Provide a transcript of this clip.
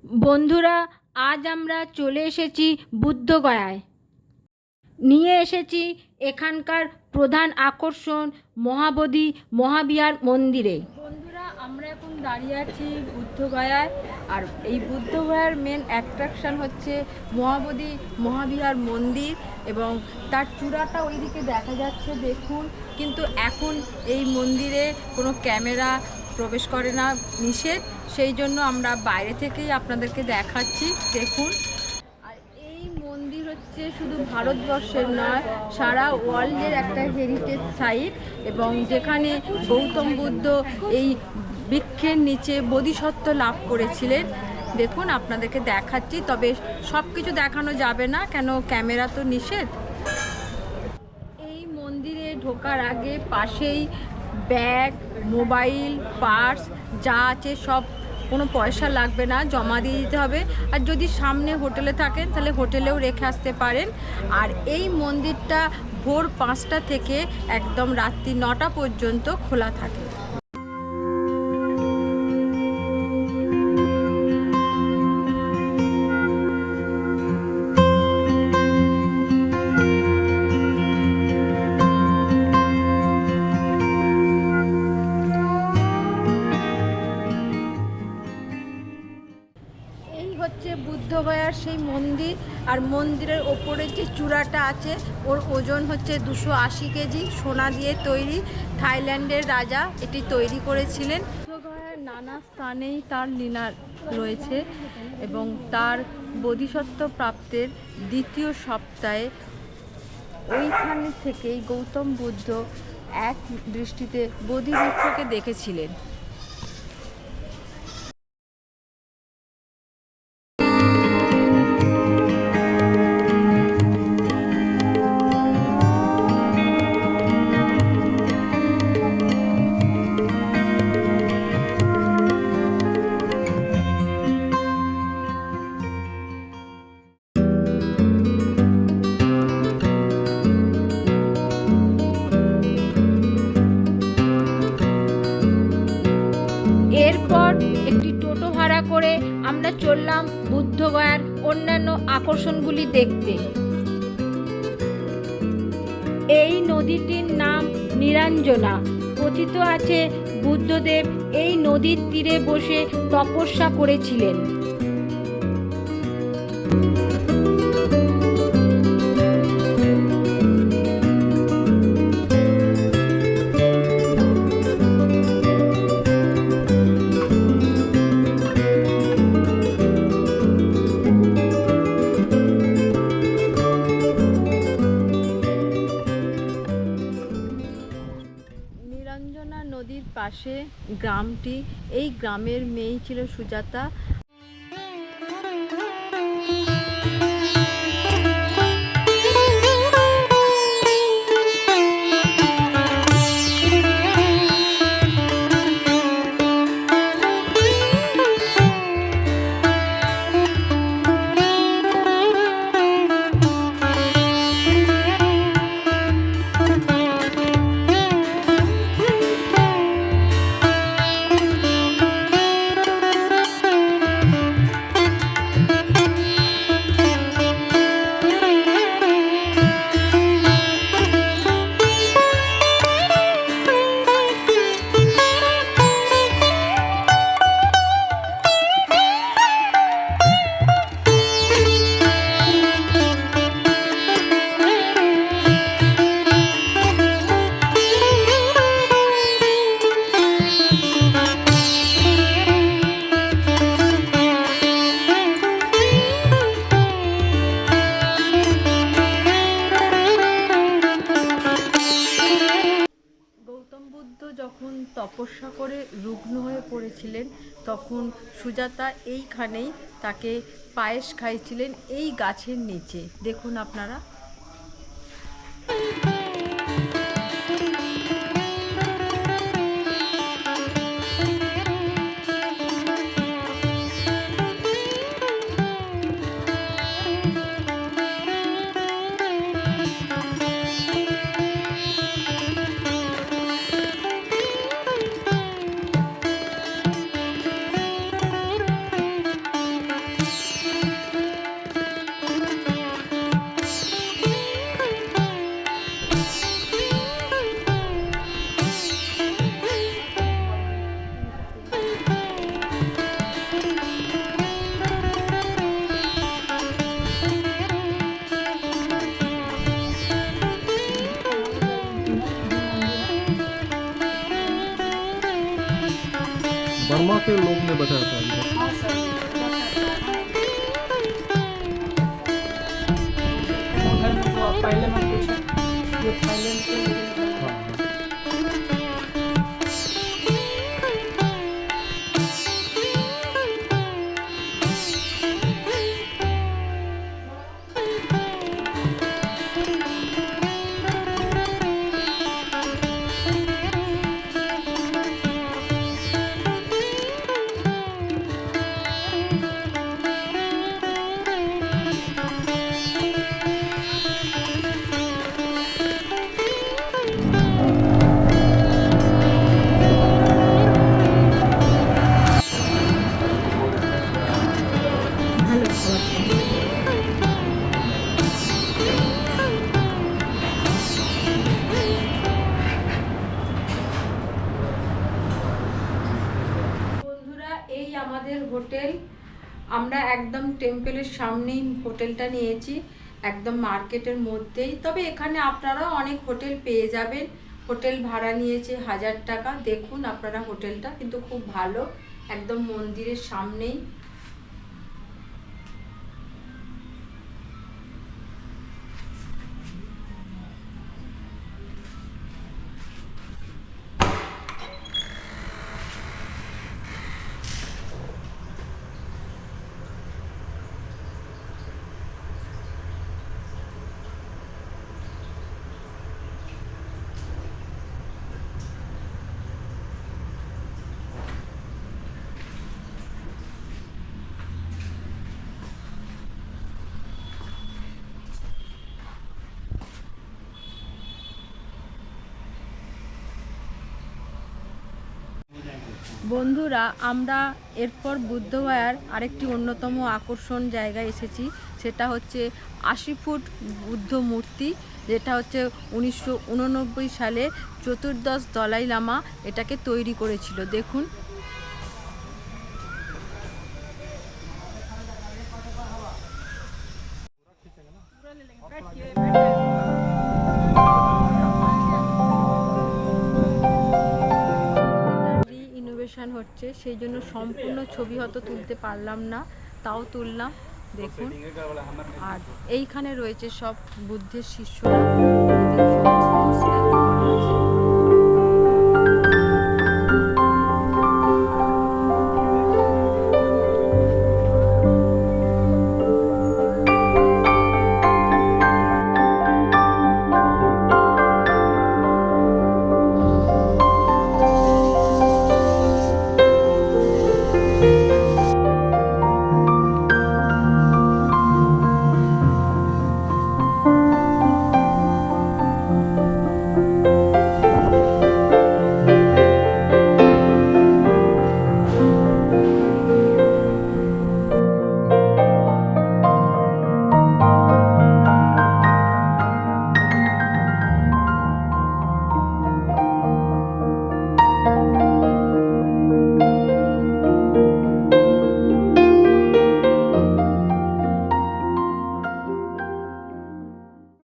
বন্ধুরা, আজ আমরা চলে এসেছি বুদ্ধগয়ায়। নিয়ে এসেছি এখানকার প্রধান আকর্ষণ মহাবোধি মহাবিহার মন্দিরে। বন্ধুরা, আমরা এখন দাঁড়িয়ে আছি বুদ্ধগয়ায়। আর এই বুদ্ধগয়ার মেন অ্যাট্রাকশন হচ্ছে মহাবোধি মহাবিহার মন্দির, এবং তার চূড়াটা ওইদিকে দেখা যাচ্ছে, দেখুন। কিন্তু এখন এই মন্দিরে কোনো ক্যামেরা প্রবেশ করে না, নিষেধ। সেই জন্য আমরা বাইরে থেকেই আপনাদেরকে দেখাচ্ছি, দেখুন। আর এই মন্দির হচ্ছে শুধু ভারতবর্ষের নয়, সারা ওয়ার্ল্ডের একটা হেরিটেজ সাইট, এবং যেখানে গৌতম বুদ্ধ এই বৃক্ষের নিচে বোধিসত্ত্ব লাভ করেছিলেন। দেখুন, আপনাদেরকে দেখাচ্ছি, তবে সব কিছু দেখানো যাবে না, কেন ক্যামেরা তো নিষেধ। এই মন্দিরে ঢোকার আগে পাশেই ব্যাগ, মোবাইল, পার্স যা আছে সব, কোনো পয়সা লাগবে না, জমা দিয়ে দিতে হবে। আর যদি সামনে হোটেলে থাকেন তাহলে হোটেলেও রেখে আসতে পারেন। আর এই মন্দিরটা ভোর 5টা থেকে একদম রাত্রি 9টা পর্যন্ত খোলা থাকে। হচ্ছে বুদ্ধগয়ার সেই মন্দির। আর মন্দিরের ওপরে যে চূড়াটা আছে, ওর ওজন হচ্ছে 280 কেজি, সোনা দিয়ে তৈরি। থাইল্যান্ডের রাজা এটি তৈরি করেছিলেন। বুদ্ধগয়ার নানা স্থানেই তার লীলা রয়েছে, এবং তার বোধিসত্ত্ব প্রাপ্তের দ্বিতীয় সপ্তাহে ওইখান থেকেই গৌতম বুদ্ধ এক দৃষ্টিতে বোধিবৃক্ষকে দেখেছিলেন। এরপর একটি টোটো ভাড়া করে আমরা চললাম বুদ্ধগয়ার অন্যান্য আকর্ষণগুলি দেখতে। এই নদীটির নাম নিরঞ্জনা। কথিত আছে বুদ্ধদেব এই নদীর তীরে বসে তপস্যা করেছিলেন। নিরঞ্জনা নদীর পাশে গ্রামটি, এই গ্রামের মেয়েই ছিল সুজাতা। যখন তপস্যা করে রুগ্ন হয়ে পড়েছিলেন, তখন সুজাতা এইখানেই তাকে পায়েস খাইয়েছিলেন, এই গাছের নিচে। দেখুন আপনারা। के लोग ने बताया था अभी तक। हाँ सर, उधर में जो पहले मैं पूछा ये थाईलैंड के लेकिन हाँ हाँ। ভালো খাবার। বন্ধুরা, এই আমাদের হোটেল। আমরা একদম টেম্পলের সামনেই হোটেলটা নিয়েছি, একদম মার্কেটের মধ্যেই। তবে এখানে আপনারা অনেক হোটেল পেয়ে যাবেন। হোটেল ভাড়া নিয়েছে 1000 টাকা। দেখুন আপনারা হোটেলটা কিন্তু খুব ভালো, একদম মন্দিরের সামনেই। বন্ধুরা, আমরা এরপর বুদ্ধগয়ার আরেকটি অন্যতম আকর্ষণ জায়গায় এসেছি। সেটা হচ্ছে 80 ফুট বুদ্ধ মূর্তি, যেটা হচ্ছে 1989 সালে চতুর্দশ দলাই লামা এটাকে তৈরি করেছিল। দেখুন। ইনোভেশন হচ্ছে, সেই জন্য সম্পূর্ণ ছবি হয়তো তুলতে পারলাম না, তাও তুললাম। দেখুন। আর এইখানে রয়েছে সব বুদ্ধের শিষ্যরা।